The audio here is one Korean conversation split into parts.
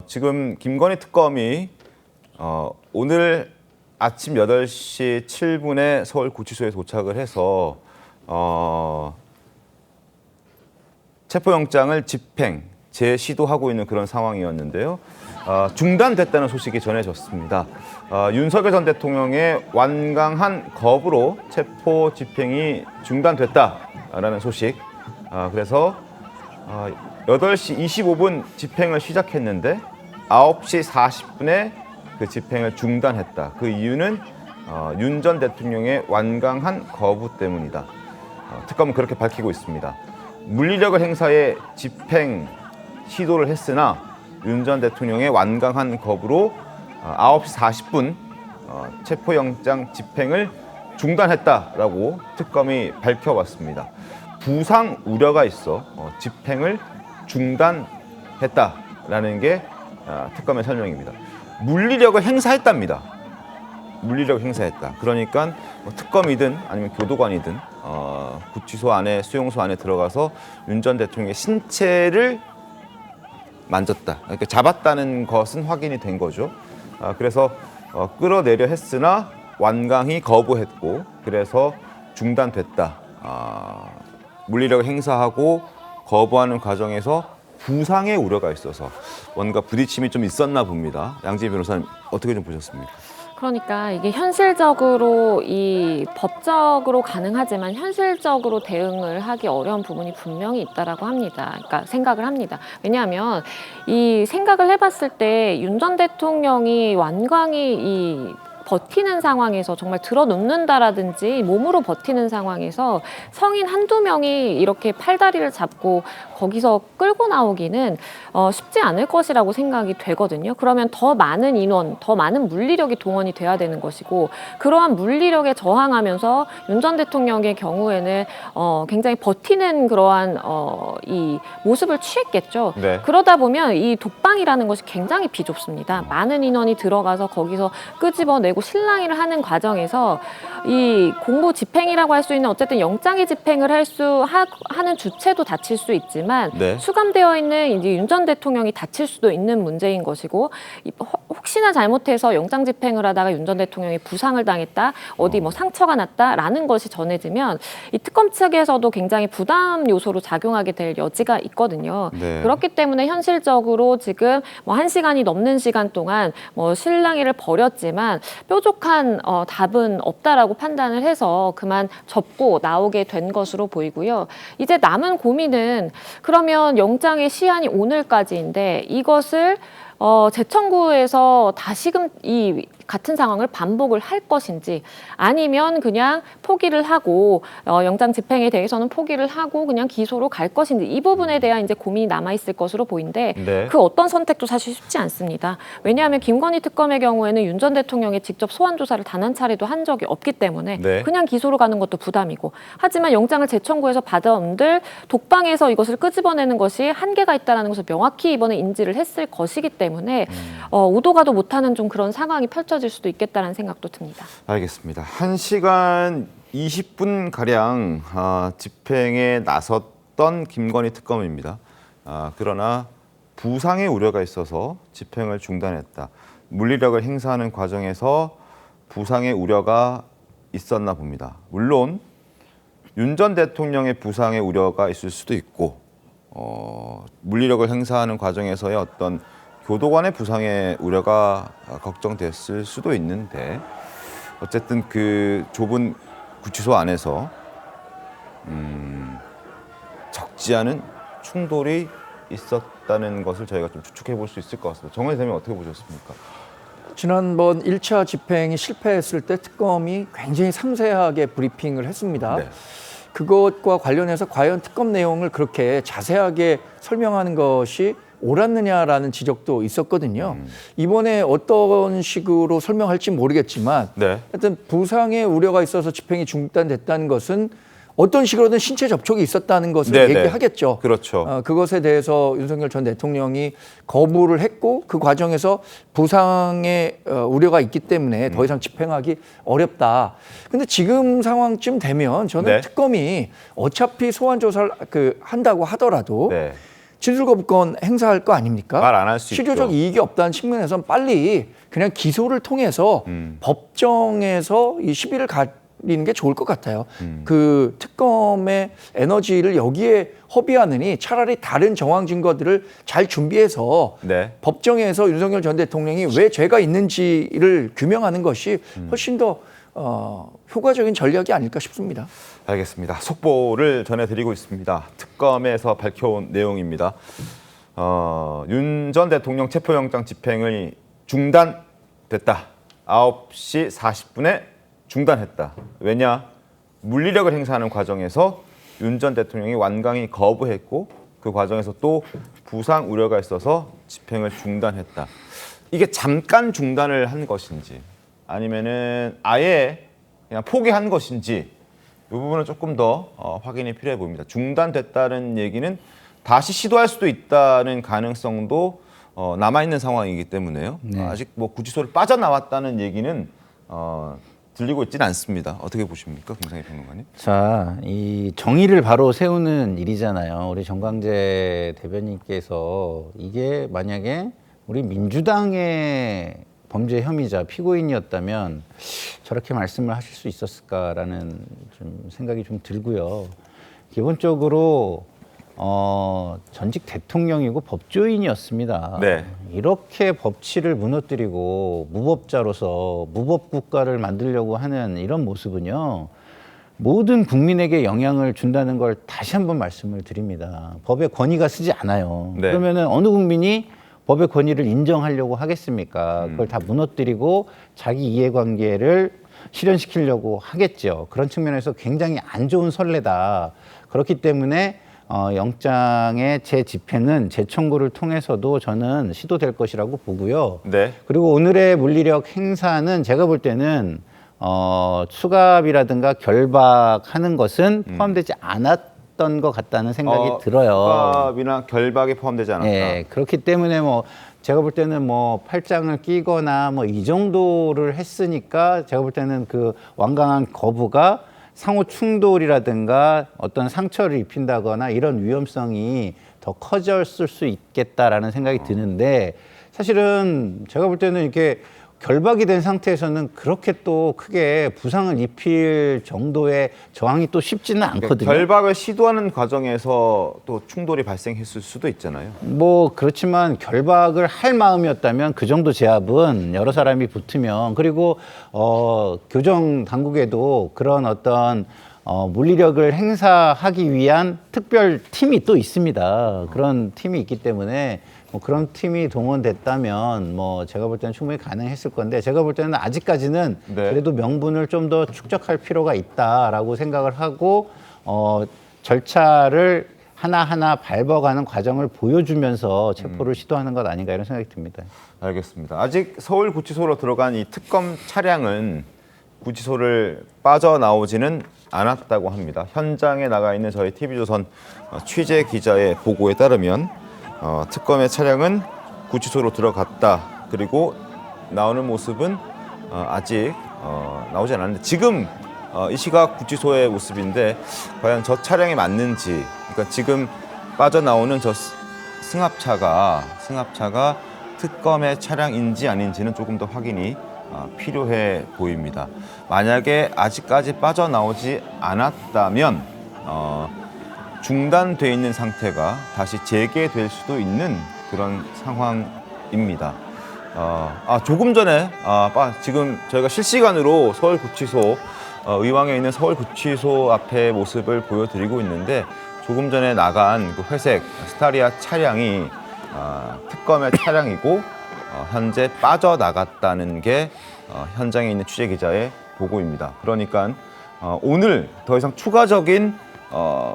지금 김건희 특검이 오늘 아침 8시 7분에 서울구치소에 도착을 해서 체포영장을 집행, 재시도하고 있는 그런 상황이었는데요. 중단됐다는 소식이 전해졌습니다. 윤석열 전 대통령의 완강한 거부로 체포 집행이 중단됐다라는 소식. 그래서 8시 25분 집행을 시작했는데 9시 40분에 그 집행을 중단했다. 그 이유는 윤 전 대통령의 완강한 거부 때문이다. 특검은 그렇게 밝히고 있습니다. 물리력을 행사해 집행 시도를 했으나 윤 전 대통령의 완강한 거부로 9시 40분 체포영장 집행을 중단했다라고 특검이 밝혀왔습니다. 부상 우려가 있어 집행을 중단했다라는 게 특검의 설명입니다. 물리력을 행사했답니다. 물리력을 행사했다. 그러니까 특검이든 아니면 교도관이든 구치소 안에 수용소 안에 들어가서 윤 전 대통령의 신체를 만졌다. 그러니까 잡았다는 것은 확인이 된 거죠. 그래서 끌어내려 했으나 완강히 거부했고 그래서 중단됐다. 물리력을 행사하고 거부하는 과정에서 부상의 우려가 있어서 뭔가 부딪힘이 좀 있었나 봅니다. 양지혜 변호사님 어떻게 좀 보셨습니까? 그러니까 이게 현실적으로 법적으로 가능하지만 현실적으로 대응을 하기 어려운 부분이 분명히 있다라고 합니다. 그러니까 생각을 합니다. 왜냐하면 이 생각을 해봤을 때 윤 전 대통령이 완강히 버티는 상황에서 정말 들어눕는다라든지 몸으로 버티는 상황에서 성인 한두 명이 이렇게 팔다리를 잡고 거기서 끌고 나오기는 쉽지 않을 것이라고 생각이 되거든요. 그러면 더 많은 인원, 더 많은 물리력이 동원이 돼야 되는 것이고 그러한 물리력에 저항하면서 윤 전 대통령의 경우에는 굉장히 버티는 그러한 이 모습을 취했겠죠. 네. 그러다 보면 이 독방이라는 것이 굉장히 비좁습니다. 많은 인원이 들어가서 거기서 끄집어내고 실랑이를 하는 과정에서 이 공고 집행이라고 할 수 있는 어쨌든 영장의 집행을 하는 주체도 다칠 수 있지만 네. 수감되어 있는 이제 윤 전 대통령이 다칠 수도 있는 문제인 것이고 혹시나 잘못해서 영장 집행을 하다가 윤 전 대통령이 부상을 당했다, 어디 뭐 상처가 났다라는 것이 전해지면 이 특검 측에서도 굉장히 부담 요소로 작용하게 될 여지가 있거든요. 네. 그렇기 때문에 현실적으로 지금 뭐 1시간이 넘는 시간 동안 뭐 실랑이를 벌였지만 뾰족한 답은 없다라고 판단을 해서 그만 접고 나오게 된 것으로 보이고요. 이제 남은 고민은 그러면 영장의 시한이 오늘까지인데 이것을 재청구해서 다시금 이 같은 상황을 반복을 할 것인지 아니면 그냥 포기를 하고 영장 집행에 대해서는 포기를 하고 그냥 기소로 갈 것인지 이 부분에 대한 이제 고민이 남아 있을 것으로 보이는데 네. 그 어떤 선택도 사실 쉽지 않습니다. 왜냐하면 김건희 특검의 경우에는 윤 전 대통령이 직접 소환 조사를 단 한 차례도 한 적이 없기 때문에 네. 그냥 기소로 가는 것도 부담이고 하지만 영장을 재청구해서 받아온들 독방에서 이것을 끄집어내는 것이 한계가 있다는 것을 명확히 이번에 인지를 했을 것이기 때문에 오도 가도 못하는 좀 그런 상황이 펼쳐질 수도 있겠다는 생각도 듭니다. 알겠습니다. 1시간 20분가량 집행에 나섰던 김건희 특검입니다. 그러나 부상의 우려가 있어서 집행을 중단했다. 물리력을 행사하는 과정에서 부상의 우려가 있었나 봅니다. 물론 윤 전 대통령의 부상의 우려가 있을 수도 있고 물리력을 행사하는 과정에서의 어떤 교도관의 부상의 우려가 걱정됐을 수도 있는데 어쨌든 그 좁은 구치소 안에서 적지 않은 충돌이 있었다는 것을 저희가 좀 추측해 볼 수 있을 것 같습니다. 정원희 선생님 어떻게 보셨습니까? 지난번 1차 집행이 실패했을 때 특검이 굉장히 상세하게 브리핑을 했습니다. 네. 그것과 관련해서 과연 특검 내용을 그렇게 자세하게 설명하는 것이 옳았느냐라는 지적도 있었거든요. 이번에 어떤 식으로 설명할지 모르겠지만 네. 하여튼 부상의 우려가 있어서 집행이 중단됐다는 것은 어떤 식으로든 신체 접촉이 있었다는 것을 네네. 얘기하겠죠. 그렇죠. 그것에 대해서 윤석열 전 대통령이 거부를 했고 그 과정에서 부상의 우려가 있기 때문에 더 이상 집행하기 어렵다. 근데 지금 상황쯤 되면 저는 네. 특검이 어차피 소환 조사를 한다고 하더라도 네. 진술 거부권 행사할 거 아닙니까? 말 안 할 수 실효적 있죠. 이익이 없다는 측면에서는 빨리 그냥 기소를 통해서 법정에서 이 시비를 가리는 게 좋을 것 같아요. 그 특검의 에너지를 여기에 허비하느니 차라리 다른 정황 증거들을 잘 준비해서 네. 법정에서 윤석열 전 대통령이 왜 죄가 있는지를 규명하는 것이 훨씬 더 효과적인 전략이 아닐까 싶습니다. 알겠습니다. 속보를 전해드리고 있습니다. 특검에서 밝혀온 내용입니다. 윤 전 대통령 체포영장 집행이 중단됐다. 9시 40분에 중단했다. 왜냐? 물리력을 행사하는 과정에서 윤 전 대통령이 완강히 거부했고 그 과정에서 또 부상 우려가 있어서 집행을 중단했다. 이게 잠깐 중단을 한 것인지 아니면은 아예 그냥 포기한 것인지 이 부분은 조금 더 확인이 필요해 보입니다. 중단됐다는 얘기는 다시 시도할 수도 있다는 가능성도 남아있는 상황이기 때문에요. 네. 아직 뭐 구치소를 빠져나왔다는 얘기는 들리고 있지는 않습니다. 어떻게 보십니까, 김상희 평론가님? 자, 이 정의를 바로 세우는 일이잖아요. 우리 정광재 대변인께서 이게 만약에 우리 민주당의 범죄 혐의자 피고인이었다면 저렇게 말씀을 하실 수 있었을까라는 좀 생각이 좀 들고요. 기본적으로 전직 대통령이고 법조인이었습니다. 네. 이렇게 법치를 무너뜨리고 무법자로서 무법 국가를 만들려고 하는 이런 모습은요. 모든 국민에게 영향을 준다는 걸 다시 한번 말씀을 드립니다. 법의 권위가 쓰지 않아요. 네. 그러면은 어느 국민이 법의 권위를 인정하려고 하겠습니까? 그걸 다 무너뜨리고 자기 이해관계를 실현시키려고 하겠죠. 그런 측면에서 굉장히 안 좋은 선례다. 그렇기 때문에 영장의 재집행은 재청구를 통해서도 저는 시도될 것이라고 보고요. 네. 그리고 오늘의 물리력 행사는 제가 볼 때는 수갑이라든가 결박하는 것은 포함되지 않았던 것 같다는 생각이 들어요. 수갑이나 결박에 포함되지 않았다. 예, 그렇기 때문에 뭐 제가 볼 때는 뭐 팔짱을 끼거나 뭐 이 정도를 했으니까 제가 볼 때는 그 완강한 거부가 상호 충돌이라든가 어떤 상처를 입힌다거나 이런 위험성이 더 커졌을 수 있겠다라는 생각이 드는데 사실은 제가 볼 때는 이렇게 결박이 된 상태에서는 그렇게 또 크게 부상을 입힐 정도의 저항이 또 쉽지는 않거든요. 결박을 시도하는 과정에서 또 충돌이 발생했을 수도 있잖아요. 뭐 그렇지만 결박을 할 마음이었다면 그 정도 제압은 여러 사람이 붙으면 그리고 교정 당국에도 그런 어떤 물리력을 행사하기 위한 특별 팀이 또 있습니다. 그런 팀이 있기 때문에 뭐 그런 팀이 동원됐다면 뭐 제가 볼 때는 충분히 가능했을 건데 제가 볼 때는 아직까지는 네. 그래도 명분을 좀 더 축적할 필요가 있다라고 생각을 하고 절차를 하나하나 밟아가는 과정을 보여주면서 체포를 시도하는 것 아닌가 이런 생각이 듭니다. 알겠습니다. 아직 서울구치소로 들어간 이 특검 차량은 구치소를 빠져나오지는 않았다고 합니다. 현장에 나가 있는 저희 TV조선 취재 기자의 보고에 따르면 특검의 차량은 구치소로 들어갔다. 그리고 나오는 모습은 아직 나오지 않았는데 지금 이 시각 구치소의 모습인데 과연 저 차량이 맞는지 그러니까 지금 빠져나오는 저 승합차가 특검의 차량인지 아닌지는 조금 더 확인이 필요해 보입니다. 만약에 아직까지 빠져나오지 않았다면 중단돼 있는 상태가 다시 재개될 수도 있는 그런 상황입니다. 조금 전에 지금 저희가 실시간으로 서울구치소 의왕에 있는 서울구치소 앞의 모습을 보여드리고 있는데 조금 전에 나간 그 회색 스타리아 차량이 특검의 차량이고 현재 빠져나갔다는 게 현장에 있는 취재 기자의 보고입니다. 그러니까 오늘 더 이상 추가적인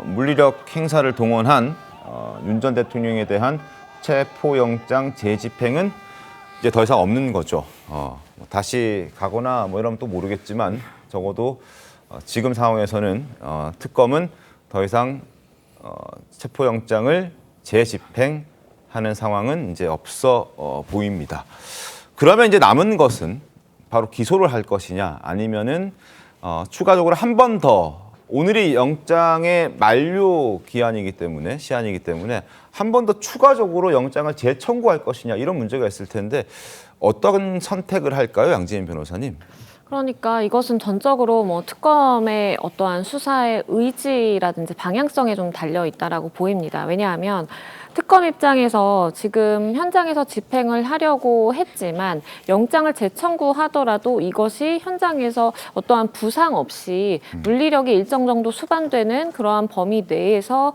물리력 행사를 동원한 윤 전 대통령에 대한 체포영장 재집행은 이제 더 이상 없는 거죠. 다시 가거나 뭐 이러면 또 모르겠지만 적어도 지금 상황에서는 특검은 더 이상 체포영장을 재집행하는 상황은 이제 없어 보입니다. 그러면 이제 남은 것은 바로 기소를 할 것이냐 아니면은 추가적으로 한 번 더 오늘이 영장의 만료 기한이기 때문에 시한이기 때문에 한 번 더 추가적으로 영장을 재청구할 것이냐 이런 문제가 있을 텐데 어떤 선택을 할까요, 양지은 변호사님? 그러니까 이것은 전적으로 뭐 특검의 어떠한 수사의 의지라든지 방향성에 좀 달려 있다라고 보입니다. 왜냐하면 특검 입장에서 지금 현장에서 집행을 하려고 했지만 영장을 재청구하더라도 이것이 현장에서 어떠한 부상 없이 물리력이 일정 정도 수반되는 그러한 범위 내에서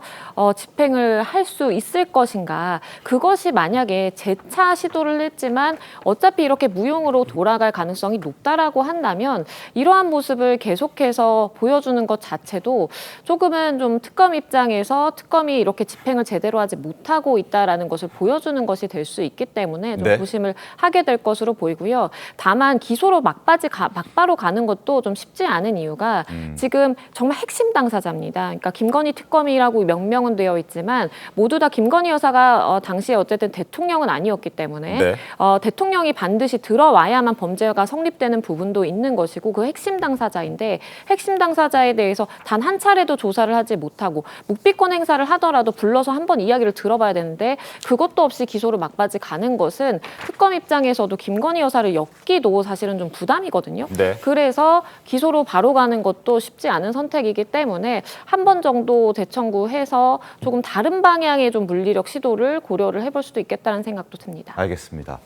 집행을 할 수 있을 것인가. 그것이 만약에 재차 시도를 했지만 어차피 이렇게 무용으로 돌아갈 가능성이 높다라고 한다면 이러한 모습을 계속해서 보여주는 것 자체도 조금은 좀 특검 입장에서 특검이 이렇게 집행을 제대로 하지 못하고 있다라는 것을 보여주는 것이 될 수 있기 때문에 좀 네. 조심을 하게 될 것으로 보이고요. 다만 기소로 막바로 가는 것도 좀 쉽지 않은 이유가 지금 정말 핵심 당사자입니다. 그러니까 김건희 특검이라고 명명은 되어 있지만 모두 다 김건희 여사가 당시에 어쨌든 대통령은 아니었기 때문에 네. 대통령이 반드시 들어와야만 범죄가 성립되는 부분도 있는 것이고 그 핵심 당사자인데 핵심 당사자에 대해서 단 한 차례도 조사를 하지 못하고 묵비권 행사를 하더라도 불러서 한번 이야기를 들어봐야 되는데 그것도 없이 기소로 막바지 가는 것은 특검 입장에서도 김건희 여사를 엮기도 사실은 좀 부담이거든요. 네. 그래서 기소로 바로 가는 것도 쉽지 않은 선택이기 때문에 한 번 정도 재청구해서 조금 다른 방향의 좀 물리력 시도를 고려를 해볼 수도 있겠다는 생각도 듭니다. 알겠습니다.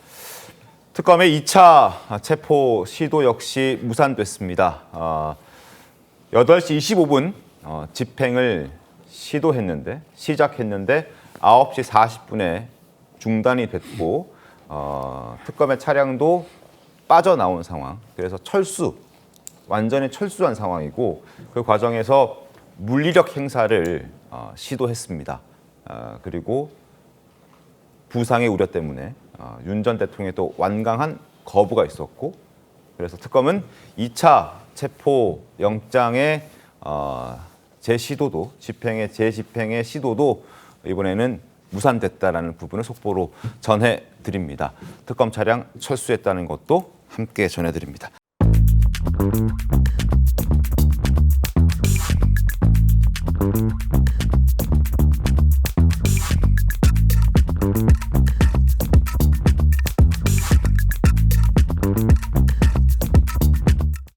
특검의 2차 체포 시도 역시 무산됐습니다. 8시 25분 집행을 시작했는데 9시 40분에 중단이 됐고 특검의 차량도 빠져나온 상황. 그래서 완전히 철수한 상황이고 그 과정에서 물리력 행사를 시도했습니다. 그리고 부상의 우려 때문에 윤 전 대통령의 또 완강한 거부가 있었고 그래서 특검은 2차 체포 영장의 재집행의 시도도 이번에는 무산됐다라는 부분을 속보로 전해드립니다. 특검 차량 철수했다는 것도 함께 전해드립니다.